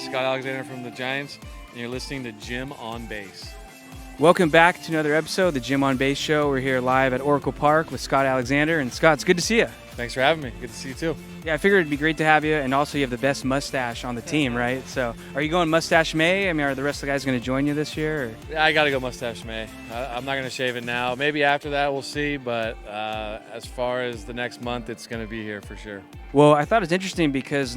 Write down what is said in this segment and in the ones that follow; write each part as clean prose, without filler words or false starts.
Scott Alexander from the Giants, and you're listening to Jim on Base. Welcome back to another episode of the Jim on Base Show. We're here live at Oracle Park with Scott Alexander. And Scott, it's good to see you. Thanks for having me. Good to see you too. Yeah, I figured it'd be great to have you. And also, you have the best mustache on the team, right? So, are you going Mustache May? I mean, are the rest of the guys going to join you this year? Or? Yeah, I got to go Mustache May. I'm not going to shave it now. Maybe after that, we'll see. But as far as the next month, it's going to be here for sure. Well, I thought it's interesting because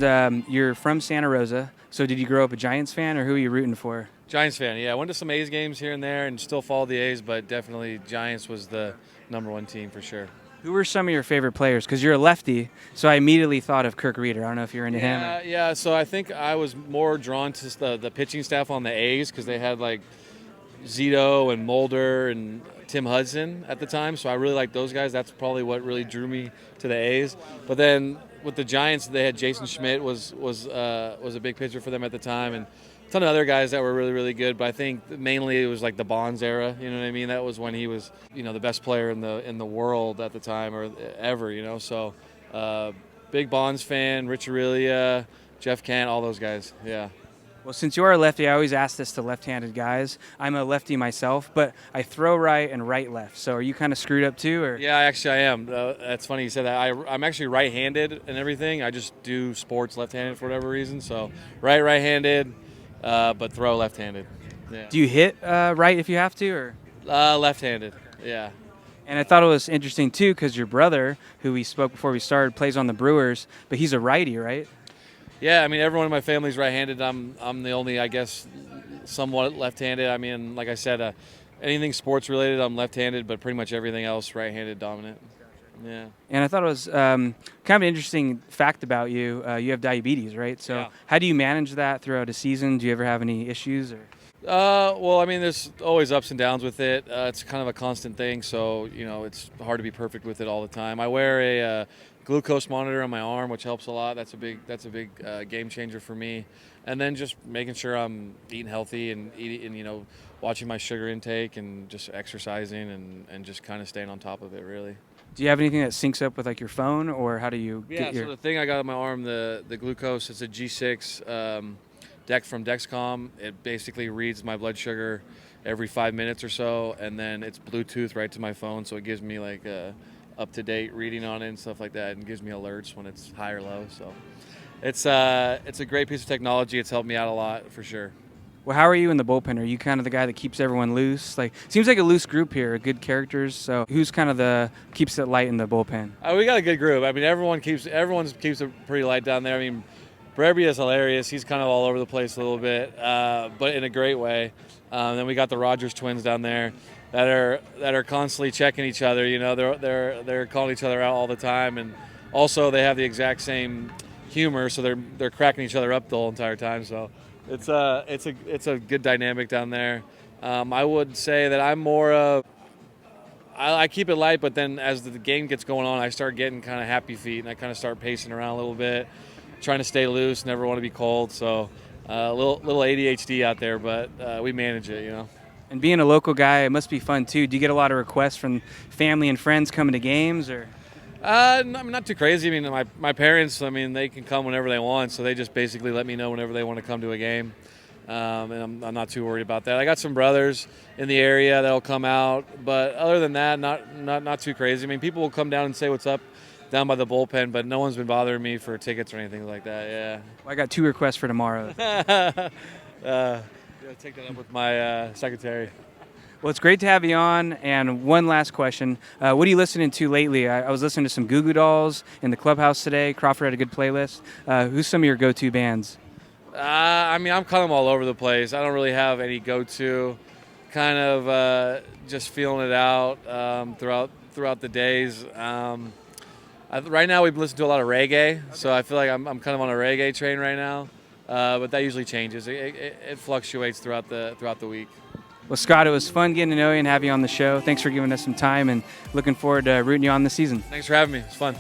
you're from Santa Rosa. So, did you grow up a Giants fan, or who are you rooting for? Giants fan, yeah. I went to some A's games here and there and still followed the A's, but definitely Giants was the number one team for sure. Who were some of your favorite players? Because you're a lefty, so I immediately thought of Kirk Reeder. I don't know if you're into him. Yeah, so I think I was more drawn to the pitching staff on the A's because they had like Zito and Mulder and Tim Hudson at the time, so I really liked those guys. That's probably what really drew me to the A's. But then with the Giants, they had Jason Schmidt was a big pitcher for them at the time, and a ton of other guys that were really, really good, but I think mainly it was like the Bonds era, you know what I mean? That was when he was, the best player in the world at the time or ever, So big Bonds fan, Rich Aurelia, Jeff Kent, all those guys, yeah. Well, since you are a lefty, I always ask this to left-handed guys. I'm a lefty myself, but I throw right and right left. So are you kind of screwed up too? Or? Yeah, actually I am. That's funny you said that. I'm actually right-handed and everything. I just do sports left-handed for whatever reason. So right-handed. But throw left-handed. Yeah. Do you hit right if you have to, or? Left-handed, yeah. And I thought it was interesting, too, because your brother, who we spoke before we started, plays on the Brewers, but he's a righty, right? Yeah, I mean, everyone in my family's right-handed. I'm the only, I guess, somewhat left-handed. I mean, like I said, anything sports-related, I'm left-handed, but pretty much everything else right-handed dominant. Yeah. And I thought it was kind of an interesting fact about you. You have diabetes, right? So How do you manage that throughout a season? Do you ever have any issues? Or? Well, I mean, there's always ups and downs with it. It's kind of a constant thing, so, it's hard to be perfect with it all the time. I wear a glucose monitor on my arm, which helps a lot. That's a big game changer for me. And then just making sure I'm eating healthy and watching my sugar intake and just exercising and just kind of staying on top of it, really. Do you have anything that syncs up with like your phone, or how do you get your... So the thing I got on my arm, the glucose, it's a G6 deck from Dexcom. It basically reads my blood sugar every 5 minutes or so, and then it's Bluetooth right to my phone, so it gives me like a up-to-date reading on it and stuff like that, and gives me alerts when it's high or low. So it's a great piece of technology. It's helped me out a lot for sure. Well, how are you in the bullpen? Are you kind of the guy that keeps everyone loose? Like, seems like a loose group here, good characters. So, who's kind of keeps it light in the bullpen? We got a good group. I mean, everyone keeps it pretty light down there. I mean, Brebby is hilarious. He's kind of all over the place a little bit, but in a great way. Then we got the Rogers twins down there that are constantly checking each other. They're calling each other out all the time, and also they have the exact same humor, so they're cracking each other up the whole entire time. So. It's a good dynamic down there. I would say that I'm more of I keep it light, but then as the game gets going on, I start getting kind of happy feet, and I kind of start pacing around a little bit, trying to stay loose, never want to be cold. So a little ADHD out there, but we manage it, And being a local guy, it must be fun too. Do you get a lot of requests from family and friends coming to games, or? Not too crazy. I mean, my parents, they can come whenever they want, so they just basically let me know whenever they want to come to a game, and I'm not too worried about that. I got some brothers in the area that'll come out, but other than that, not too crazy. I mean, people will come down and say what's up down by the bullpen, but no one's been bothering me for tickets or anything like that. Yeah. Well, I got 2 requests for tomorrow. Take that up with my secretary. Well, it's great to have you on, and one last question. What are you listening to lately? I was listening to some Goo Goo Dolls in the clubhouse today. Crawford had a good playlist. Who's some of your go-to bands? I'm kind of all over the place. I don't really have any go-to. Kind of just feeling it out throughout the days. Right now we've listened to a lot of reggae, so I feel like I'm kind of on a reggae train right now. But that usually changes. It fluctuates throughout the week. Well, Scott, it was fun getting to know you and have you on the show. Thanks for giving us some time, and looking forward to rooting you on this season. Thanks for having me. It's fun.